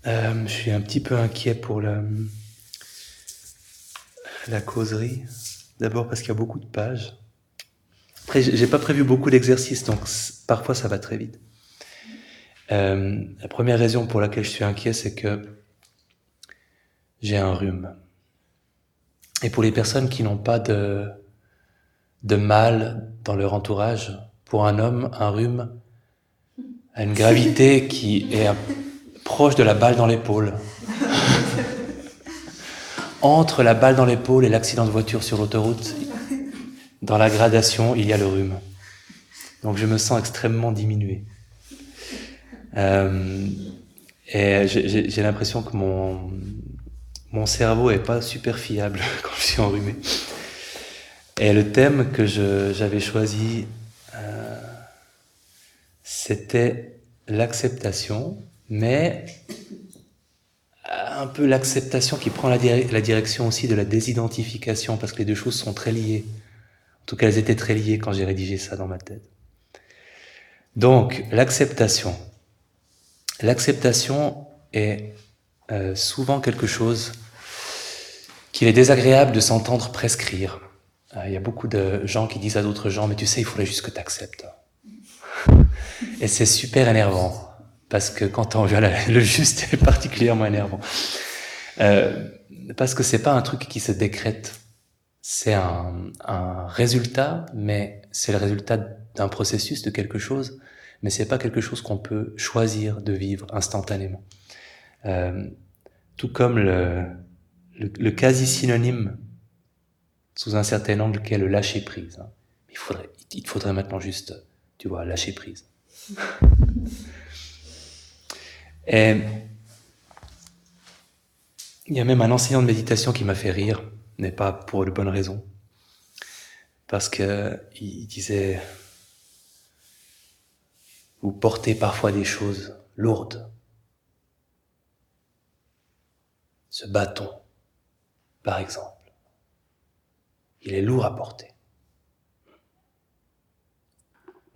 Je suis un petit peu inquiet pour la causerie. D'abord parce qu'il y a beaucoup de pages. Après, j'ai pas prévu beaucoup d'exercices, donc parfois ça va très vite. La première raison pour laquelle je suis inquiet, c'est que j'ai un rhume. Et pour les personnes qui n'ont pas de mal dans leur entourage, pour un homme, un rhume a une gravité qui est proche de la balle dans l'épaule. Entre la balle dans l'épaule et l'accident de voiture sur l'autoroute, dans la gradation, il y a le rhume. Donc je me sens extrêmement diminué. Et j'ai l'impression que mon cerveau est pas super fiable quand je suis enrhumé. Et le thème que j'avais choisi, c'était l'acceptation, mais un peu l'acceptation qui prend la direction aussi de la désidentification, parce que les deux choses sont très liées. En tout cas, elles étaient très liées quand j'ai rédigé ça dans ma tête. Donc, l'acceptation. L'acceptation est souvent quelque chose qu'il est désagréable de s'entendre prescrire. Il y a beaucoup de gens qui disent à d'autres gens « mais tu sais, il faudrait juste que tu acceptes ». Et c'est super énervant, parce que quand on vient le juste est particulièrement énervant. Parce que c'est pas un truc qui se décrète, c'est un résultat, mais c'est le résultat d'un processus, de quelque chose, mais c'est pas quelque chose qu'on peut choisir de vivre instantanément. Tout comme le quasi-synonyme, sous un certain angle, qu'est le lâcher-prise. Hein. Il te faudrait maintenant juste, tu vois, lâcher prise. Et il y a même un enseignant de méditation qui m'a fait rire, mais pas pour de bonnes raisons. Parce que il disait, vous portez parfois des choses lourdes. Ce bâton, par exemple, il est lourd à porter.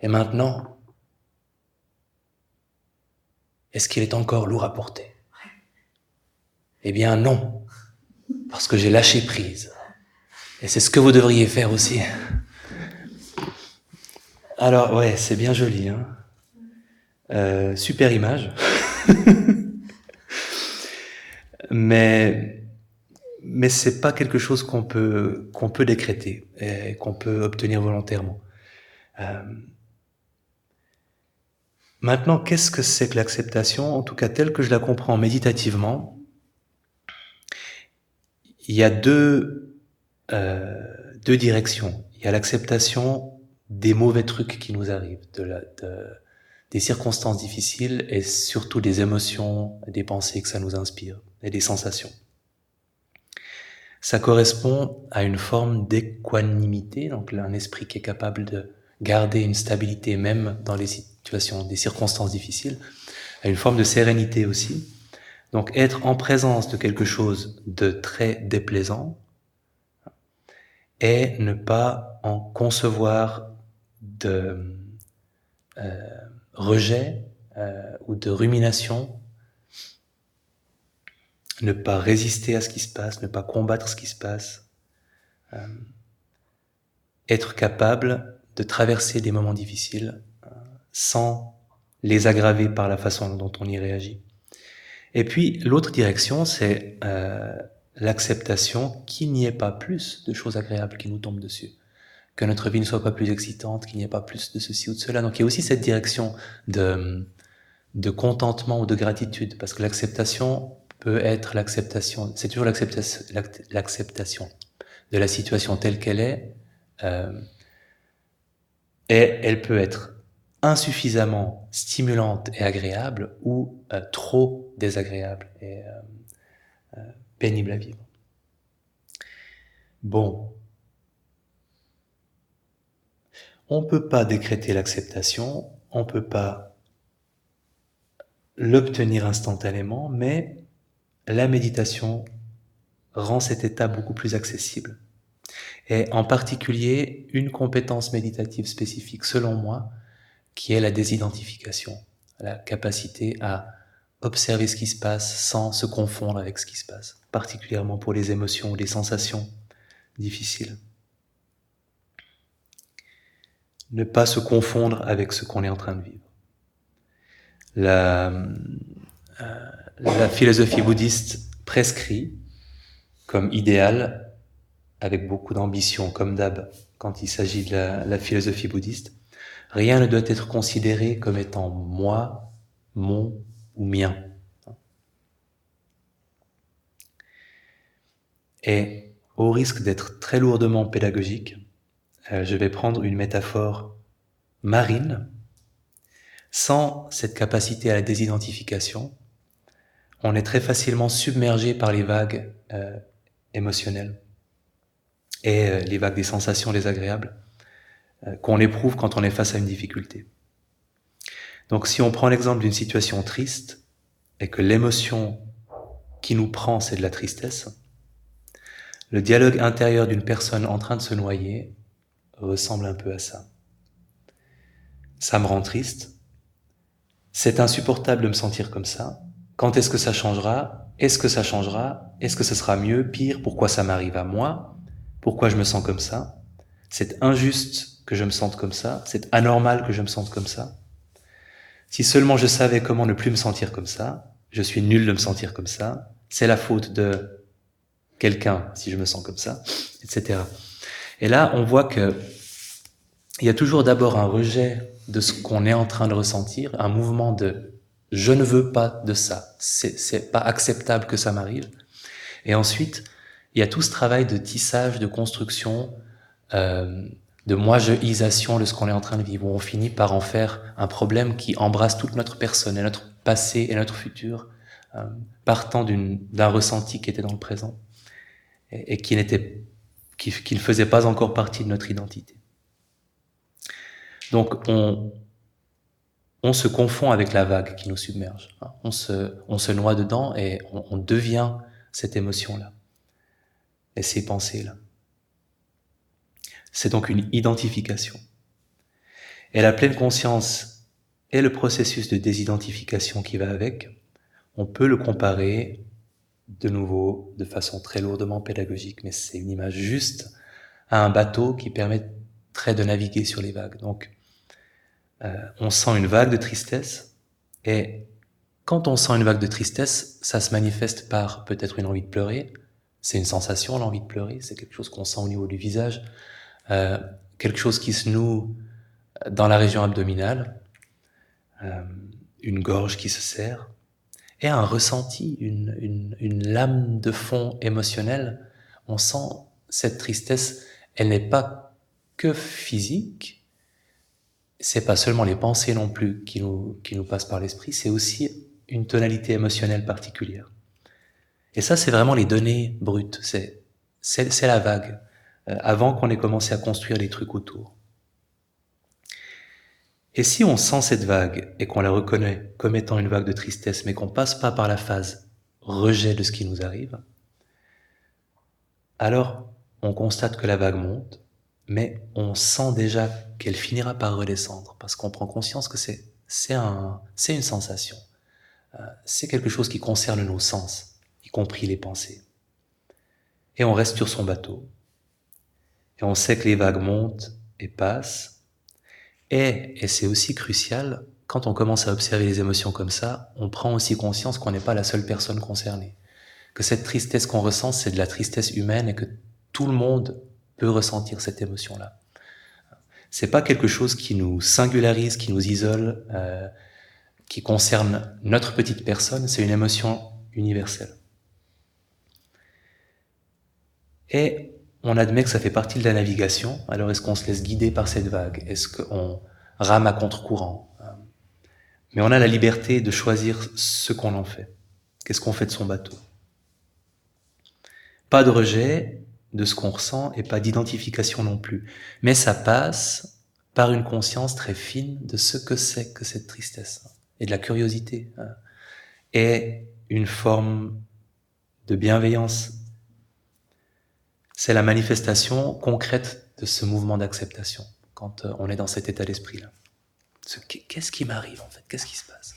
Et maintenant, est-ce qu'il est encore lourd à porter ? Eh bien non, parce que j'ai lâché prise. Et c'est ce que vous devriez faire aussi. Alors ouais, c'est bien joli, hein. Super image. mais c'est pas quelque chose qu'on peut décréter et qu'on peut obtenir volontairement. Maintenant, qu'est-ce que c'est que l'acceptation ? En tout cas, telle que je la comprends méditativement, il y a deux directions. Il y a l'acceptation des mauvais trucs qui nous arrivent, des circonstances difficiles et surtout des émotions, des pensées que ça nous inspire et des sensations. Ça correspond à une forme d'équanimité, donc un esprit qui est capable de garder une stabilité même dans les situations, des circonstances difficiles, à une forme de sérénité aussi. Donc être en présence de quelque chose de très déplaisant et ne pas en concevoir de rejet ou de rumination, ne pas résister à ce qui se passe, ne pas combattre ce qui se passe, être capable de traverser des moments difficiles sans les aggraver par la façon dont on y réagit. Et puis l'autre direction, c'est l'acceptation qu'il n'y ait pas plus de choses agréables qui nous tombent dessus, que notre vie ne soit pas plus excitante, qu'il n'y ait pas plus de ceci ou de cela. Donc il y a aussi cette direction de contentement ou de gratitude, parce que l'acceptation peut être l'acceptation, c'est toujours l'acceptation de la situation telle qu'elle est, et elle peut être insuffisamment stimulante et agréable ou trop désagréable et pénible à vivre. Bon, on ne peut pas décréter l'acceptation, on ne peut pas l'obtenir instantanément, mais la méditation rend cet état beaucoup plus accessible. Et en particulier, une compétence méditative spécifique, selon moi, qui est la désidentification, la capacité à observer ce qui se passe sans se confondre avec ce qui se passe, particulièrement pour les émotions ou les sensations difficiles. Ne pas se confondre avec ce qu'on est en train de vivre. La philosophie bouddhiste prescrit comme idéal, avec beaucoup d'ambition, comme d'hab, quand il s'agit de la philosophie bouddhiste, rien ne doit être considéré comme étant moi, mon ou mien. Et au risque d'être très lourdement pédagogique, je vais prendre une métaphore marine. Sans cette capacité à la désidentification, on est très facilement submergé par les vagues émotionnelles et les vagues des sensations désagréables qu'on éprouve quand on est face à une difficulté. Donc si on prend l'exemple d'une situation triste et que l'émotion qui nous prend, c'est de la tristesse, le dialogue intérieur d'une personne en train de se noyer ressemble un peu à ça. Ça me rend triste, c'est insupportable de me sentir comme ça. Quand est-ce que ça changera? Est-ce que ça changera? Est-ce que ce sera mieux? Pire? Pourquoi ça m'arrive à moi? Pourquoi je me sens comme ça? C'est injuste que je me sente comme ça. C'est anormal que je me sente comme ça. Si seulement je savais comment ne plus me sentir comme ça, je suis nul de me sentir comme ça. C'est la faute de quelqu'un si je me sens comme ça, etc. Et là, on voit que il y a toujours d'abord un rejet de ce qu'on est en train de ressentir, un mouvement de « je ne veux pas de ça, c'est pas acceptable que ça m'arrive ». Et ensuite, il y a tout ce travail de tissage, de construction, de moi-je-isation de ce qu'on est en train de vivre, où on finit par en faire un problème qui embrasse toute notre personne, et notre passé et notre futur, partant d'un ressenti qui était dans le présent, et qui ne faisait pas encore partie de notre identité. Donc on se confond avec la vague qui nous submerge. On se noie dedans et on devient cette émotion-là et ces pensées-là. C'est donc une identification. Et la pleine conscience et le processus de désidentification qui va avec, on peut le comparer de nouveau de façon très lourdement pédagogique, mais c'est une image juste à un bateau qui permettrait de naviguer sur les vagues. Donc, on sent une vague de tristesse, et quand on sent une vague de tristesse, ça se manifeste par peut-être une envie de pleurer. C'est une sensation, l'envie de pleurer, c'est quelque chose qu'on sent au niveau du visage, quelque chose qui se noue dans la région abdominale, une gorge qui se serre, et un ressenti, une lame de fond émotionnelle. On sent cette tristesse, elle n'est pas que physique, c'est pas seulement les pensées non plus qui nous passent par l'esprit, c'est aussi une tonalité émotionnelle particulière. Et ça, c'est vraiment les données brutes, c'est la vague, avant qu'on ait commencé à construire les trucs autour. Et si on sent cette vague et qu'on la reconnaît comme étant une vague de tristesse, mais qu'on passe pas par la phase rejet de ce qui nous arrive, alors on constate que la vague monte, mais on sent déjà qu'elle finira par redescendre, parce qu'on prend conscience que c'est une sensation. C'est quelque chose qui concerne nos sens, y compris les pensées. Et on reste sur son bateau, et on sait que les vagues montent et passent, et c'est aussi crucial, quand on commence à observer les émotions comme ça, on prend aussi conscience qu'on n'est pas la seule personne concernée, que cette tristesse qu'on ressent, c'est de la tristesse humaine, et que tout le monde peut ressentir cette émotion-là. C'est pas quelque chose qui nous singularise, qui nous isole, qui concerne notre petite personne, c'est une émotion universelle. Et on admet que ça fait partie de la navigation, alors est-ce qu'on se laisse guider par cette vague? Est-ce qu'on rame à contre-courant? Mais on a la liberté de choisir ce qu'on en fait. Qu'est-ce qu'on fait de son bateau? Pas de rejet de ce qu'on ressent et pas d'identification non plus. Mais ça passe par une conscience très fine de ce que c'est que cette tristesse, et de la curiosité, et une forme de bienveillance. C'est la manifestation concrète de ce mouvement d'acceptation, quand on est dans cet état d'esprit-là. Qu'est-ce qui m'arrive en fait? Qu'est-ce qui se passe?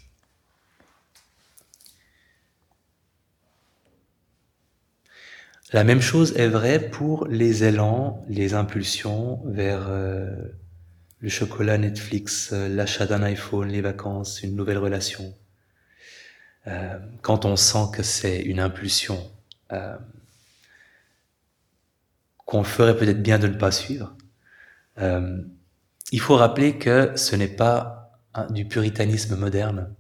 La même chose est vraie pour les élans, les impulsions vers le chocolat, Netflix, l'achat d'un iPhone, les vacances, une nouvelle relation. Quand on sent que c'est une impulsion qu'on ferait peut-être bien de ne pas suivre, il faut rappeler que ce n'est pas du puritanisme moderne.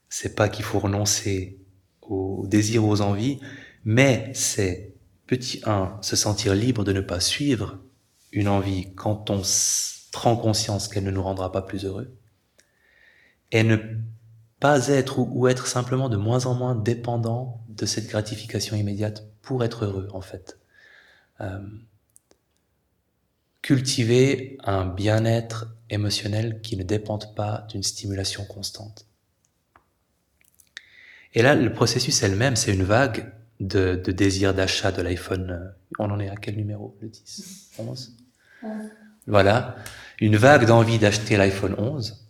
C'est pas qu'il faut renoncer aux désirs, aux envies, mais c'est, petit 1, se sentir libre de ne pas suivre une envie quand on prend conscience qu'elle ne nous rendra pas plus heureux, et ne pas être ou être simplement de moins en moins dépendant de cette gratification immédiate pour être heureux, en fait. Cultiver un bien-être émotionnel qui ne dépende pas d'une stimulation constante. Et là, le processus est le même, c'est une vague de désir d'achat de l'iPhone. On en est à quel numéro? Le 10? 11? Voilà. Une vague d'envie d'acheter l'iPhone 11.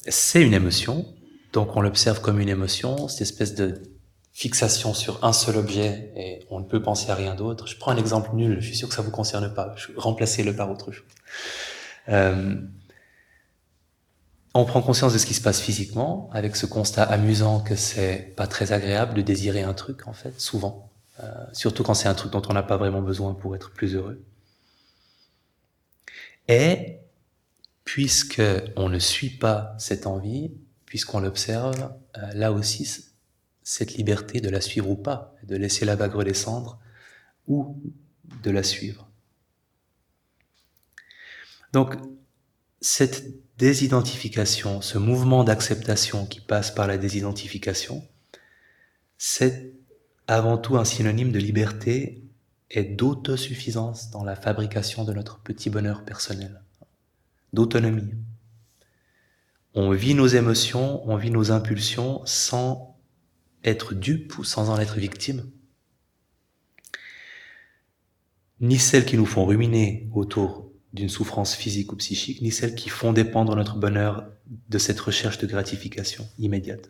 C'est une émotion, donc on l'observe comme une émotion, cette espèce de fixation sur un seul objet et on ne peut penser à rien d'autre. Je prends un exemple nul, je suis sûr que ça vous concerne pas. Remplacez-le par autre chose. On prend conscience de ce qui se passe physiquement, avec ce constat amusant que c'est pas très agréable de désirer un truc, en fait, souvent. Surtout quand c'est un truc dont on n'a pas vraiment besoin pour être plus heureux. Et, puisque on ne suit pas cette envie, puisqu'on l'observe, là aussi, cette liberté de la suivre ou pas, de laisser la vague redescendre, ou de la suivre. Donc, cette désidentification, ce mouvement d'acceptation qui passe par la désidentification, c'est avant tout un synonyme de liberté et d'autosuffisance dans la fabrication de notre petit bonheur personnel, d'autonomie. On vit nos émotions, on vit nos impulsions sans être dupe ou sans en être victime, ni celles qui nous font ruminer autour d'une souffrance physique ou psychique, ni celles qui font dépendre notre bonheur de cette recherche de gratification immédiate.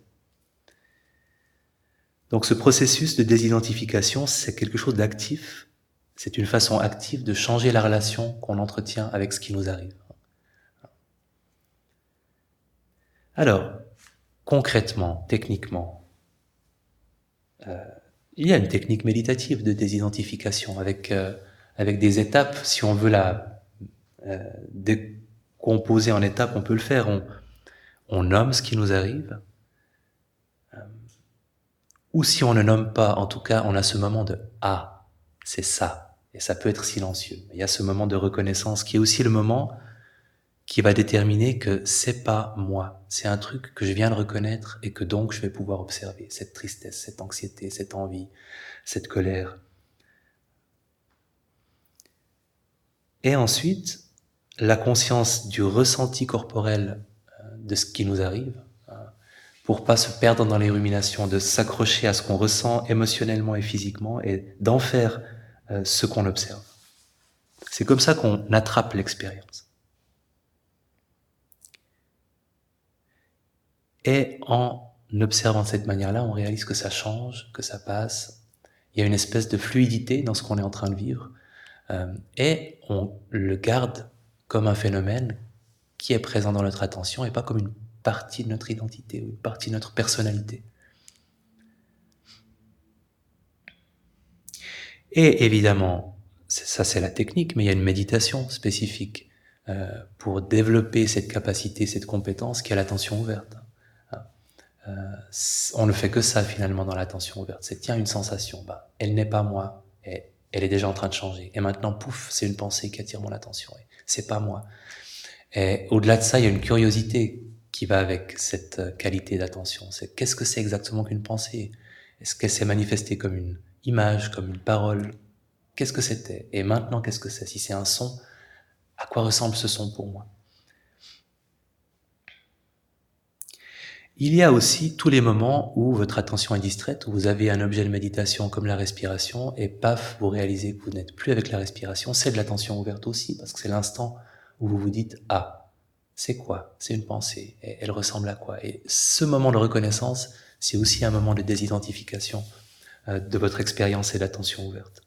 Donc ce processus de désidentification, c'est quelque chose d'actif, c'est une façon active de changer la relation qu'on entretient avec ce qui nous arrive. Alors, concrètement, techniquement, il y a une technique méditative de désidentification avec des étapes. Si on veut la décomposer en étapes, on peut le faire. On nomme ce qui nous arrive. Ou si on ne nomme pas, en tout cas, on a ce moment de « Ah, c'est ça ». Et ça peut être silencieux. Il y a ce moment de reconnaissance qui est aussi le moment qui va déterminer que c'est pas moi. C'est un truc que je viens de reconnaître et que donc je vais pouvoir observer. Cette tristesse, cette anxiété, cette envie, cette colère. Et ensuite, la conscience du ressenti corporel de ce qui nous arrive, pour pas se perdre dans les ruminations, de s'accrocher à ce qu'on ressent émotionnellement et physiquement et d'en faire ce qu'on observe. C'est comme ça qu'on attrape l'expérience. Et en observant de cette manière-là, on réalise que ça change, que ça passe. Il y a une espèce de fluidité dans ce qu'on est en train de vivre. Et on le garde comme un phénomène qui est présent dans notre attention et pas comme une partie de notre identité ou une partie de notre personnalité. Et évidemment, ça c'est la technique, mais il y a une méditation spécifique pour développer cette capacité, cette compétence qui est l'attention ouverte. On ne fait que ça finalement dans l'attention ouverte. C'est tiens, une sensation, elle n'est pas moi, et elle est déjà en train de changer. Et maintenant, pouf, c'est une pensée qui attire mon attention. Et c'est pas moi. Et au-delà de ça, il y a une curiosité qui va avec cette qualité d'attention. C'est qu'est-ce que c'est exactement qu'une pensée? Est-ce qu'elle s'est manifestée comme une image, comme une parole? Qu'est-ce que c'était? Et maintenant, qu'est-ce que c'est? Si c'est un son, à quoi ressemble ce son pour moi? Il y a aussi tous les moments où votre attention est distraite, où vous avez un objet de méditation comme la respiration, et paf, vous réalisez que vous n'êtes plus avec la respiration. C'est de l'attention ouverte aussi, parce que c'est l'instant où vous vous dites « Ah, c'est quoi? C'est une pensée. Et elle ressemble à quoi ?» Et ce moment de reconnaissance, c'est aussi un moment de désidentification de votre expérience et d'attention ouverte.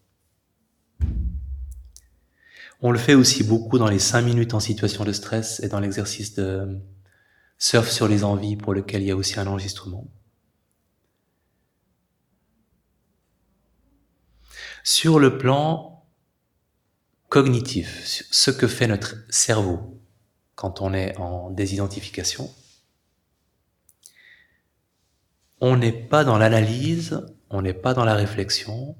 On le fait aussi beaucoup dans les 5 minutes en situation de stress et dans l'exercice de surf sur les envies pour lequel il y a aussi un enregistrement. Sur le plan cognitif, ce que fait notre cerveau quand on est en désidentification, on n'est pas dans l'analyse, on n'est pas dans la réflexion.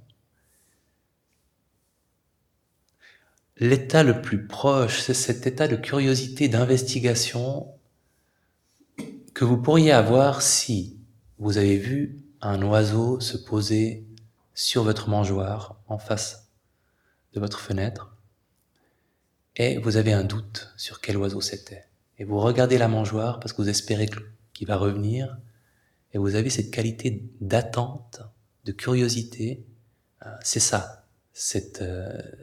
L'état le plus proche, c'est cet état de curiosité, d'investigation que vous pourriez avoir si vous avez vu un oiseau se poser sur votre mangeoire en face de votre fenêtre et vous avez un doute sur quel oiseau c'était. Et vous regardez la mangeoire parce que vous espérez qu'il va revenir et vous avez cette qualité d'attente, de curiosité. C'est ça,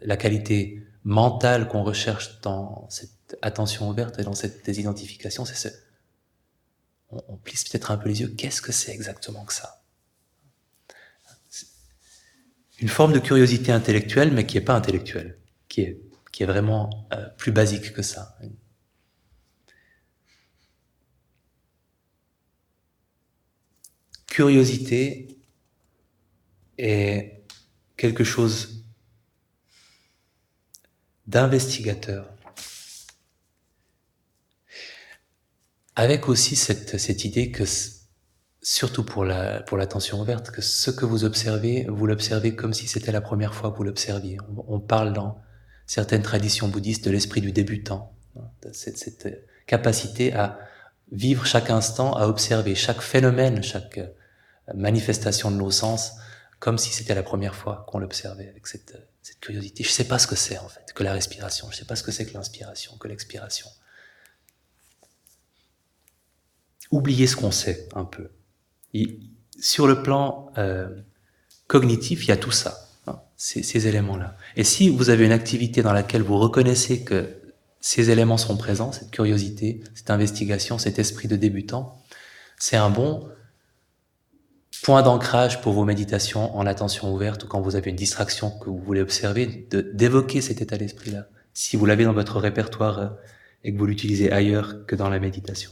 la qualité mentale qu'on recherche dans cette attention ouverte et dans cette désidentification, c'est ce. On plisse peut-être un peu les yeux, qu'est-ce que c'est exactement que ça? Une forme de curiosité intellectuelle, mais qui n'est pas intellectuelle, qui est vraiment plus basique que ça. Curiosité est quelque chose d'investigateur, avec aussi cette idée que, surtout pour l'attention ouverte, que ce que vous l'observez comme si c'était la première fois que vous l'observiez. On parle dans certaines traditions bouddhistes de l'esprit du débutant, cette capacité à vivre chaque instant, à observer chaque phénomène, chaque manifestation de nos sens, comme si c'était la première fois qu'on l'observait, avec cette curiosité. Je ne sais pas ce que c'est en fait, que la respiration, je ne sais pas ce que c'est que l'inspiration, que l'expiration. Oubliez ce qu'on sait un peu. Sur le plan cognitif, il y a tout ça, hein, ces éléments-là. Et si vous avez une activité dans laquelle vous reconnaissez que ces éléments sont présents, cette curiosité, cette investigation, cet esprit de débutant, c'est un bon point d'ancrage pour vos méditations en attention ouverte ou quand vous avez une distraction que vous voulez observer, d'évoquer cet état d'esprit-là, si vous l'avez dans votre répertoire et que vous l'utilisez ailleurs que dans la méditation.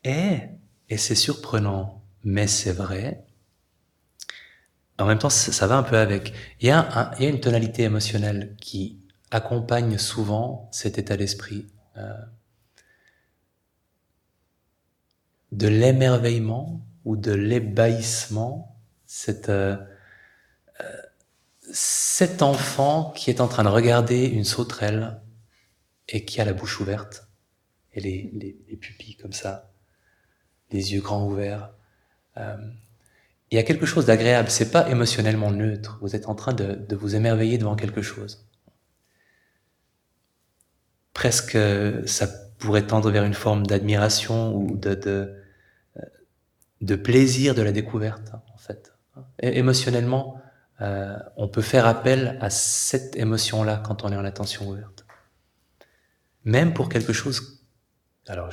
Et c'est surprenant, mais c'est vrai, en même temps ça va un peu avec. Il y a une tonalité émotionnelle qui accompagne souvent cet état d'esprit, de l'émerveillement ou de l'ébahissement, cet enfant qui est en train de regarder une sauterelle et qui a la bouche ouverte et les pupilles comme ça, les yeux grands ouverts. Il y a quelque chose d'agréable, c'est pas émotionnellement neutre, vous êtes en train de vous émerveiller devant quelque chose. Presque, ça pourrait tendre vers une forme d'admiration ou de plaisir de la découverte, en fait. Et émotionnellement, on peut faire appel à cette émotion-là quand on est en attention ouverte. Même pour quelque chose, alors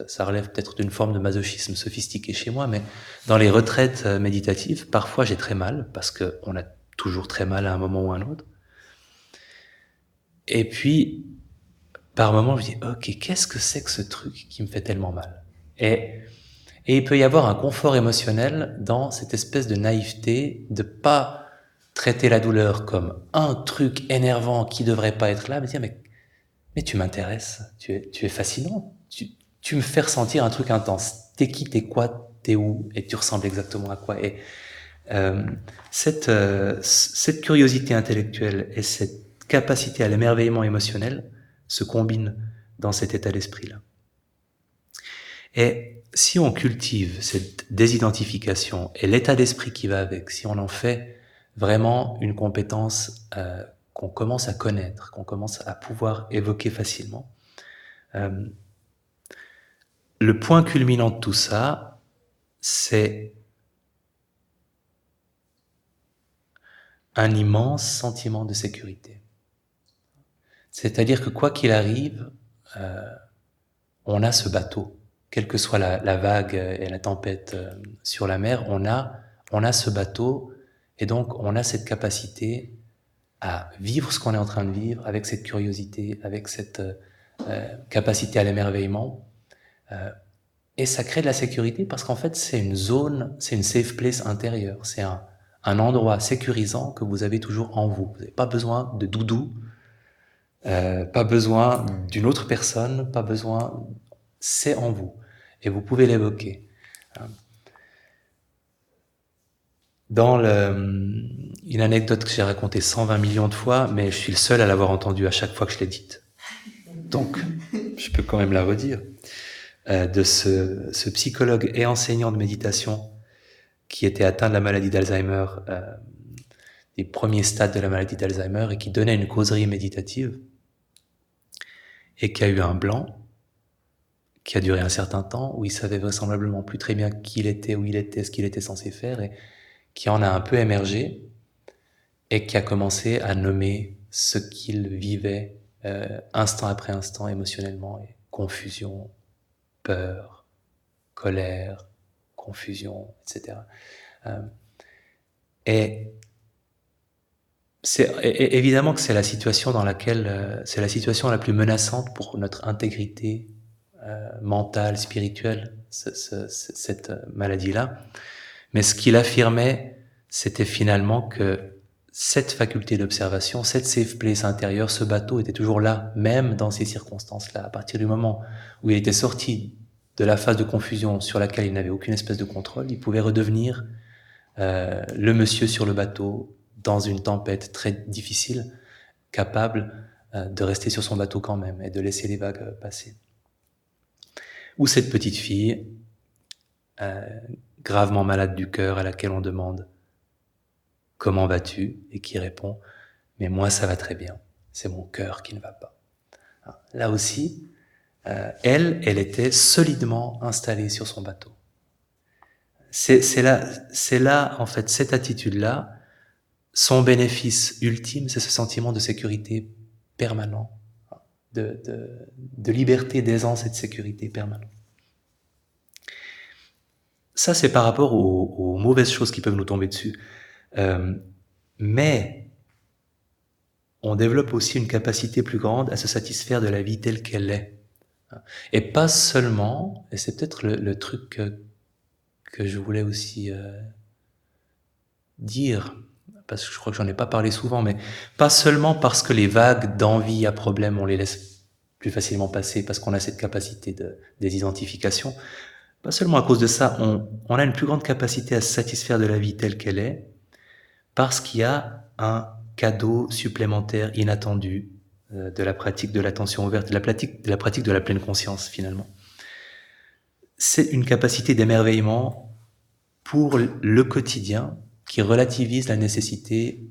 ça relève peut-être d'une forme de masochisme sophistiqué chez moi, mais dans les retraites méditatives, parfois j'ai très mal, parce qu'on a toujours très mal à un moment ou à un autre. Et puis, par moments, je dis, ok, qu'est-ce que c'est que ce truc qui me fait tellement mal? Et il peut y avoir un confort émotionnel dans cette espèce de naïveté, de pas traiter la douleur comme un truc énervant qui devrait pas être là, mais dire, mais tu m'intéresses, tu es fascinant, tu me fais ressentir un truc intense. T'es qui, t'es quoi, t'es où, et tu ressembles exactement à quoi. Et cette curiosité intellectuelle et cette capacité à l'émerveillement émotionnel se combinent dans cet état d'esprit-là. Et si on cultive cette désidentification et l'état d'esprit qui va avec, si on en fait vraiment une compétence qu'on commence à connaître, qu'on commence à pouvoir évoquer facilement, le point culminant de tout ça, c'est un immense sentiment de sécurité. C'est-à-dire que quoi qu'il arrive, on a ce bateau. quelle que soit la vague et la tempête sur la mer, on a ce bateau, et donc on a cette capacité à vivre ce qu'on est en train de vivre, avec cette curiosité, avec cette capacité à l'émerveillement. Et ça crée de la sécurité parce qu'en fait, c'est une zone, c'est une safe place intérieure. C'est un endroit sécurisant que vous avez toujours en vous. Vous n'avez pas besoin de doudou, pas besoin d'une autre personne, pas besoin... C'est en vous. Et vous pouvez l'évoquer. Dans une anecdote que j'ai racontée 120 millions de fois, mais je suis le seul à l'avoir entendue à chaque fois que je l'ai dite. Donc, je peux quand même la redire. De ce psychologue et enseignant de méditation qui était atteint de la maladie d'Alzheimer, des premiers stades de la maladie d'Alzheimer, et qui donnait une causerie méditative, et qui a eu un blanc, qui a duré un certain temps, où il savait vraisemblablement plus très bien qui il était, où il était, ce qu'il était censé faire, et qui en a un peu émergé, et qui a commencé à nommer ce qu'il vivait instant après instant émotionnellement, et confusion, peur, colère, confusion, etc. Et évidemment que c'est la situation dans laquelle c'est la situation la plus menaçante pour notre intégrité mentale, spirituelle, cette maladie-là. Mais ce qu'il affirmait, c'était finalement que cette faculté d'observation, cette safe place intérieure, ce bateau était toujours là, même dans ces circonstances-là. À partir du moment où il était sorti de la phase de confusion sur laquelle il n'avait aucune espèce de contrôle, il pouvait redevenir le monsieur sur le bateau, dans une tempête très difficile, capable de rester sur son bateau quand même et de laisser les vagues passer. Ou cette petite fille, gravement malade du cœur, à laquelle on demande « Comment vas-tu ?» et qui répond « Mais moi ça va très bien, c'est mon cœur qui ne va pas. » Là aussi, elle était solidement installée sur son bateau. C'est là, en fait, cette attitude-là, son bénéfice ultime, c'est ce sentiment de sécurité permanent, de liberté, d'aisance et de sécurité permanent. Ça, c'est par rapport aux mauvaises choses qui peuvent nous tomber dessus. Mais on développe aussi une capacité plus grande à se satisfaire de la vie telle qu'elle est. Et pas seulement, et c'est peut-être le truc que je voulais aussi dire, parce que je crois que j'en ai pas parlé souvent, mais pas seulement parce que les vagues d'envie à problème, on les laisse plus facilement passer, parce qu'on a cette capacité de désidentification, pas seulement à cause de ça, on a une plus grande capacité à se satisfaire de la vie telle qu'elle est, parce qu'il y a un cadeau supplémentaire inattendu de la pratique de l'attention ouverte, de la pratique de la pleine conscience finalement. C'est une capacité d'émerveillement pour le quotidien qui relativise la nécessité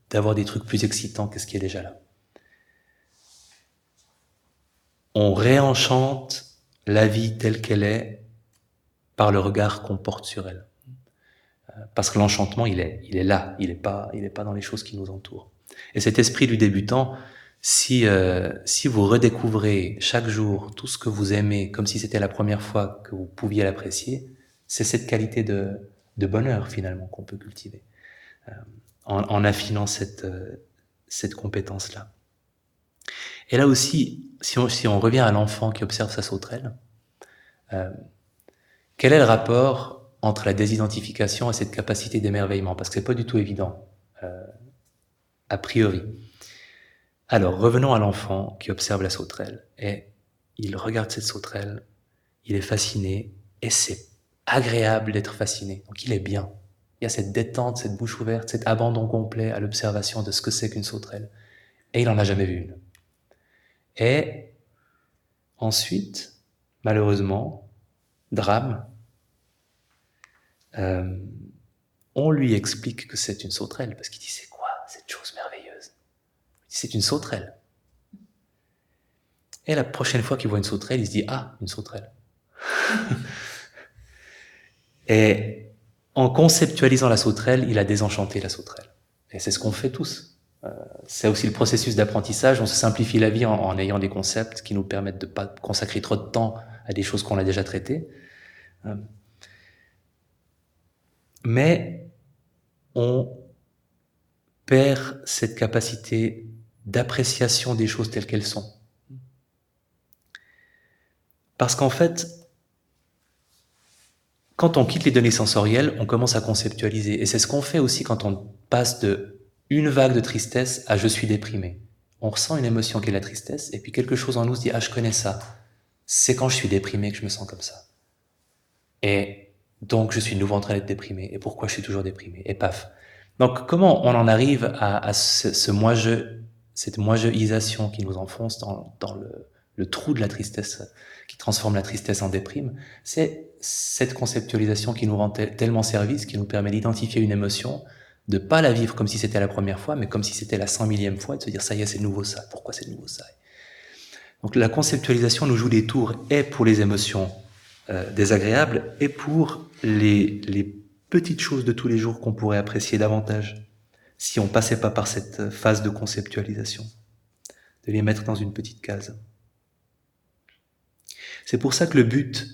d'avoir des trucs plus excitants que ce qui est déjà là. On réenchante la vie telle qu'elle est par le regard qu'on porte sur elle. Parce que l'enchantement, il est là, il est pas dans les choses qui nous entourent. Et cet esprit du débutant, si vous redécouvrez chaque jour tout ce que vous aimez, comme si c'était la première fois que vous pouviez l'apprécier, c'est cette qualité de bonheur finalement qu'on peut cultiver, en affinant cette compétence-là. Et là aussi, si on revient à l'enfant qui observe sa sauterelle, quel est le rapport entre la désidentification et cette capacité d'émerveillement? Parce que c'est pas du tout évident, a priori. Alors, revenons à l'enfant qui observe la sauterelle. Et il regarde cette sauterelle, il est fasciné, et c'est agréable d'être fasciné. Donc il est bien. Il y a cette détente, cette bouche ouverte, cet abandon complet à l'observation de ce que c'est qu'une sauterelle. Et il n'en a jamais vu une. Et ensuite, malheureusement, drame, on lui explique que c'est une sauterelle, parce qu'il dit « c'est quoi cette chose merveilleuse ?» Il dit « c'est une sauterelle ». Et la prochaine fois qu'il voit une sauterelle, il se dit « ah, une sauterelle ». Et en conceptualisant la sauterelle, il a désenchanté la sauterelle. Et c'est ce qu'on fait tous. C'est aussi le processus d'apprentissage, on se simplifie la vie en ayant des concepts qui nous permettent de ne pas consacrer trop de temps à des choses qu'on a déjà traitées. Mais on perd cette capacité d'appréciation des choses telles qu'elles sont. Parce qu'en fait, quand on quitte les données sensorielles, on commence à conceptualiser. Et c'est ce qu'on fait aussi quand on passe de une vague de tristesse à je suis déprimé. On ressent une émotion qui est la tristesse, et puis quelque chose en nous se dit, ah, je connais ça. C'est quand je suis déprimé que je me sens comme ça. Et donc, je suis de nouveau en train d'être déprimé. Et pourquoi je suis toujours déprimé? Et paf. Donc, comment on en arrive à ce moi-je, cette moi-je-isation qui nous enfonce dans le trou de la tristesse, qui transforme la tristesse en déprime? C'est cette conceptualisation qui nous rend tellement service, qui nous permet d'identifier une émotion, de pas la vivre comme si c'était la première fois, mais comme si c'était la 100 millième fois, et de se dire, ça y est, c'est de nouveau ça. Pourquoi c'est de nouveau ça? Donc, la conceptualisation nous joue des tours, et pour les émotions désagréables, et pour les petites choses de tous les jours qu'on pourrait apprécier davantage si on passait pas par cette phase de conceptualisation, de les mettre dans une petite case. C'est pour ça que le but,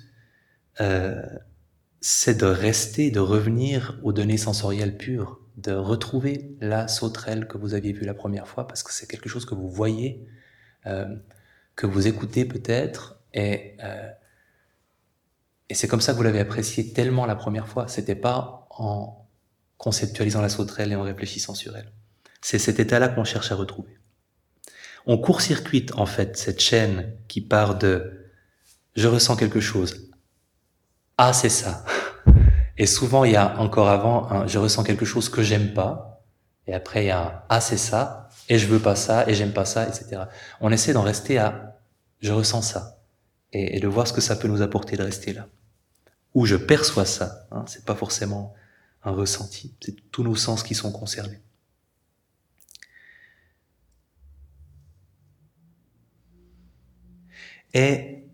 c'est de rester, de revenir aux données sensorielles pures, de retrouver la sauterelle que vous aviez vue la première fois, parce que c'est quelque chose que vous voyez, que vous écoutez peut-être, et c'est comme ça que vous l'avez apprécié tellement la première fois. C'était pas en conceptualisant la sauterelle et en réfléchissant sur elle. C'est cet état-là qu'on cherche à retrouver. On court-circuite en fait cette chaîne qui part de « je ressens quelque chose ». Ah, c'est ça. Et souvent, il y a encore avant un « je ressens quelque chose que j'aime pas ». Et après, il y a un « ah, c'est ça ». Et je veux pas ça, et j'aime pas ça, etc. On essaie d'en rester à « je ressens ça ». Et de voir ce que ça peut nous apporter de rester là. Ou je perçois ça, hein, c'est pas forcément un ressenti, c'est tous nos sens qui sont concernés. Et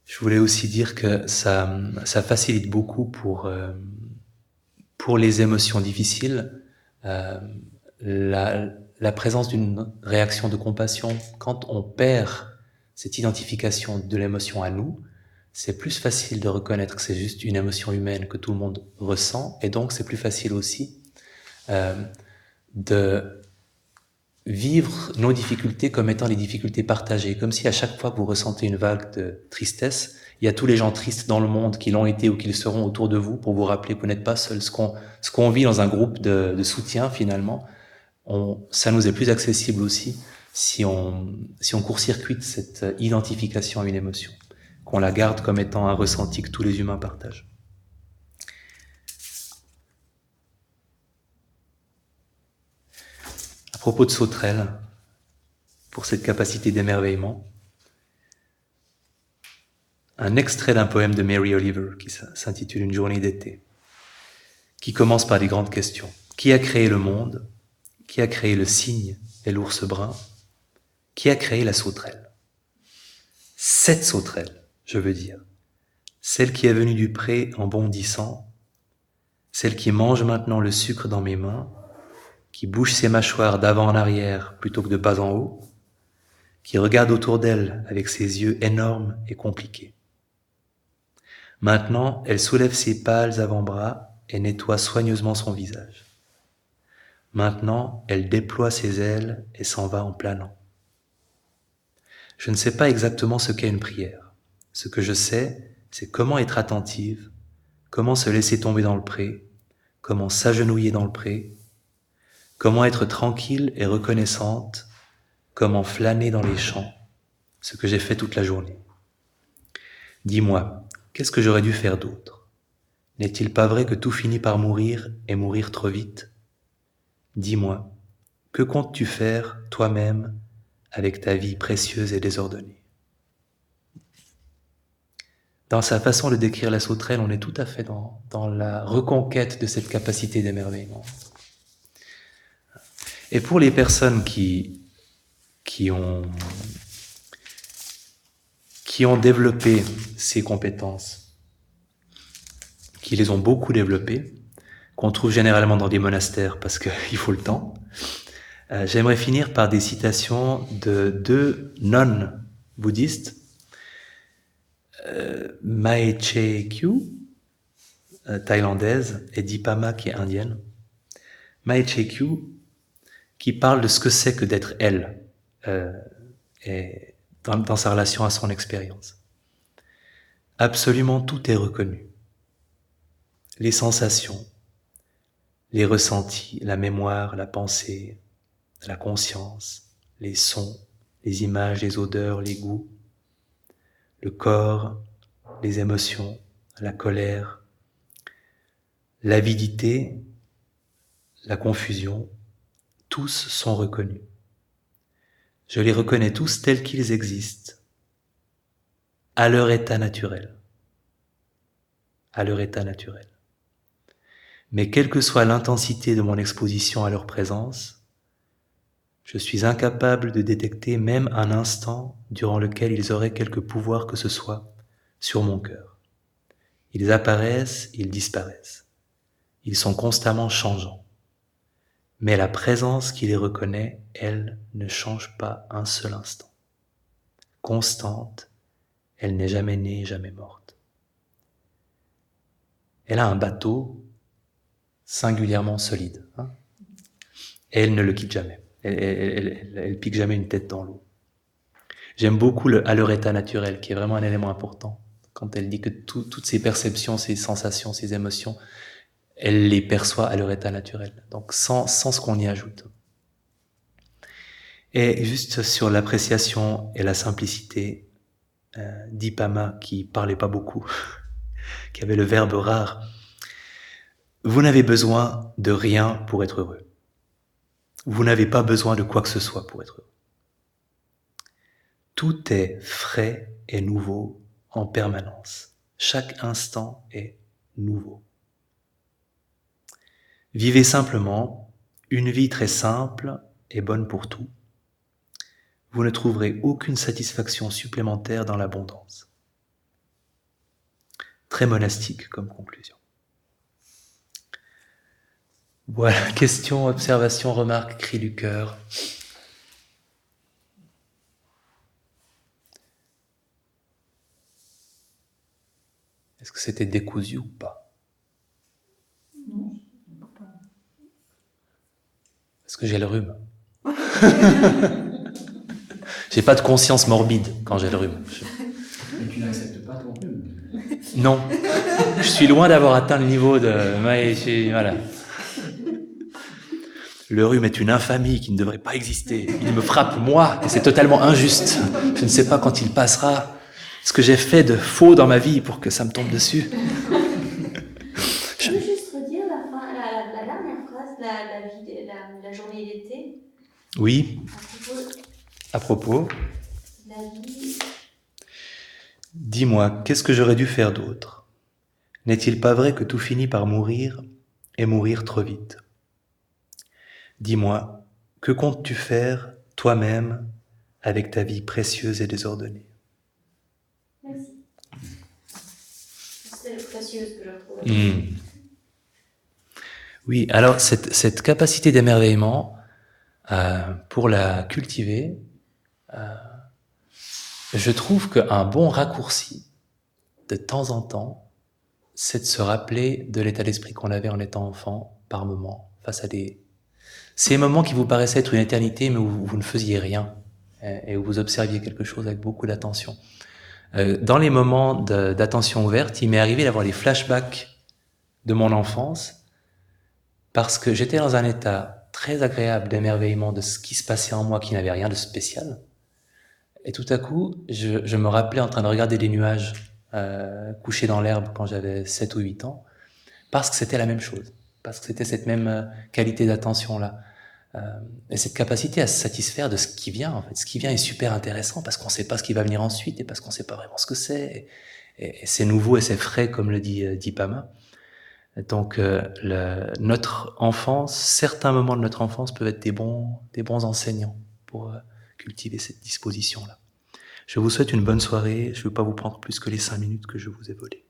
je voulais aussi dire que ça facilite beaucoup pour les émotions difficiles, la présence d'une réaction de compassion. Quand on perd cette identification de l'émotion à nous, c'est plus facile de reconnaître que c'est juste une émotion humaine que tout le monde ressent, et donc c'est plus facile aussi de vivre nos difficultés comme étant les difficultés partagées, comme si à chaque fois que vous ressentez une vague de tristesse, il y a tous les gens tristes dans le monde qui l'ont été ou qui le seront autour de vous pour vous rappeler que vous n'êtes pas seul. Ce qu'on vit dans un groupe de soutien, finalement, ça nous est plus accessible aussi si on court-circuite cette identification à une émotion, qu'on la garde comme étant un ressenti que tous les humains partagent. À propos de sauterelles, pour cette capacité d'émerveillement, un extrait d'un poème de Mary Oliver qui s'intitule « Une journée d'été », qui commence par des grandes questions. Qui a créé le monde? Qui a créé le cygne et l'ours brun? Qui a créé la sauterelle? Cette sauterelle, je veux dire. Celle qui est venue du pré en bondissant, celle qui mange maintenant le sucre dans mes mains, qui bouge ses mâchoires d'avant en arrière plutôt que de bas en haut, qui regarde autour d'elle avec ses yeux énormes et compliqués. Maintenant, elle soulève ses pâles avant-bras et nettoie soigneusement son visage. Maintenant, elle déploie ses ailes et s'en va en planant. Je ne sais pas exactement ce qu'est une prière. Ce que je sais, c'est comment être attentive, comment se laisser tomber dans le pré, comment s'agenouiller dans le pré, comment être tranquille et reconnaissante, comment flâner dans les champs, ce que j'ai fait toute la journée. Dis-moi, qu'est-ce que j'aurais dû faire d'autre? N'est-il pas vrai que tout finit par mourir et mourir trop vite? Dis-moi, que comptes-tu faire, toi-même, avec ta vie précieuse et désordonnée? Dans sa façon de décrire la sauterelle, on est tout à fait dans la reconquête de cette capacité d'émerveillement. Et pour les personnes qui ont développé ces compétences, qui les ont beaucoup développées, qu'on trouve généralement dans des monastères parce qu'il faut le temps, J'aimerais finir par des citations de deux nonnes bouddhistes, Mae Che Kyu, thaïlandaise, et Dipama, qui est indienne. Mae Che Kyu, qui parle de ce que c'est que d'être elle, et dans sa relation à son expérience. Absolument tout est reconnu. Les sensations, les ressentis, la mémoire, la pensée, la conscience, les sons, les images, les odeurs, les goûts, le corps, les émotions, la colère, l'avidité, la confusion, tous sont reconnus. Je les reconnais tous tels qu'ils existent, à leur état naturel. À leur état naturel. Mais quelle que soit l'intensité de mon exposition à leur présence, je suis incapable de détecter même un instant durant lequel ils auraient quelque pouvoir que ce soit sur mon cœur. Ils apparaissent, ils disparaissent. Ils sont constamment changeants. Mais la présence qui les reconnaît, elle, ne change pas un seul instant. Constante, elle n'est jamais née, jamais morte. Elle a un bateau singulièrement solide. Et elle ne le quitte jamais. Elle pique jamais une tête dans l'eau. J'aime beaucoup le « à leur état naturel » qui est vraiment un élément important. Quand elle dit que toutes ces perceptions, ces sensations, ces émotions, elle les perçoit à leur état naturel. Donc sans ce qu'on y ajoute. Et juste sur l'appréciation et la simplicité, Dipama, qui parlait pas beaucoup, qui avait le verbe rare, vous n'avez besoin de rien pour être heureux. Vous n'avez pas besoin de quoi que ce soit pour être heureux. Tout est frais et nouveau en permanence. Chaque instant est nouveau. Vivez simplement, une vie très simple et bonne pour tout. Vous ne trouverez aucune satisfaction supplémentaire dans l'abondance. Très monastique comme conclusion. Voilà, question, observation, remarque, cri du cœur. Est-ce que c'était décousu ou pas? Non. Est-ce que j'ai le rhume? J'ai pas de conscience morbide quand j'ai le rhume. Mais tu n'acceptes pas ton rhume. Non. Je suis loin d'avoir atteint le niveau de... Voilà. Le rhume est une infamie qui ne devrait pas exister. Il me frappe, moi, et c'est totalement injuste. Je ne sais pas quand il passera. Ce que j'ai fait de faux dans ma vie pour que ça me tombe dessus. Tu peux juste redire la dernière phrase, la journée d'été? Oui. À propos. La vie. Dis-moi, qu'est-ce que j'aurais dû faire d'autre? N'est-il pas vrai que tout finit par mourir et mourir trop vite? Dis-moi, que comptes-tu faire toi-même avec ta vie précieuse et désordonnée? Merci. C'est précieux ce que je trouve. Oui, alors cette capacité d'émerveillement, pour la cultiver, je trouve qu'un bon raccourci, de temps en temps, c'est de se rappeler de l'état d'esprit qu'on avait en étant enfant, par moment, face à ces moments qui vous paraissaient être une éternité, mais où vous ne faisiez rien, et où vous observiez quelque chose avec beaucoup d'attention. Dans les moments d'attention ouverte, il m'est arrivé d'avoir les flashbacks de mon enfance, parce que j'étais dans un état très agréable d'émerveillement de ce qui se passait en moi qui n'avait rien de spécial. Et tout à coup, je me rappelais en train de regarder des nuages couchés dans l'herbe quand j'avais 7 ou 8 ans, parce que c'était la même chose, parce que c'était cette même qualité d'attention-là. Et cette capacité à se satisfaire de ce qui vient, en fait. Ce qui vient est super intéressant parce qu'on ne sait pas ce qui va venir ensuite et parce qu'on ne sait pas vraiment ce que c'est. Et c'est nouveau et c'est frais, comme le dit Dipama. Donc, notre enfance, certains moments de notre enfance peuvent être des bons enseignants pour cultiver cette disposition-là. Je vous souhaite une bonne soirée. Je ne veux pas vous prendre plus que les 5 minutes que je vous ai volées.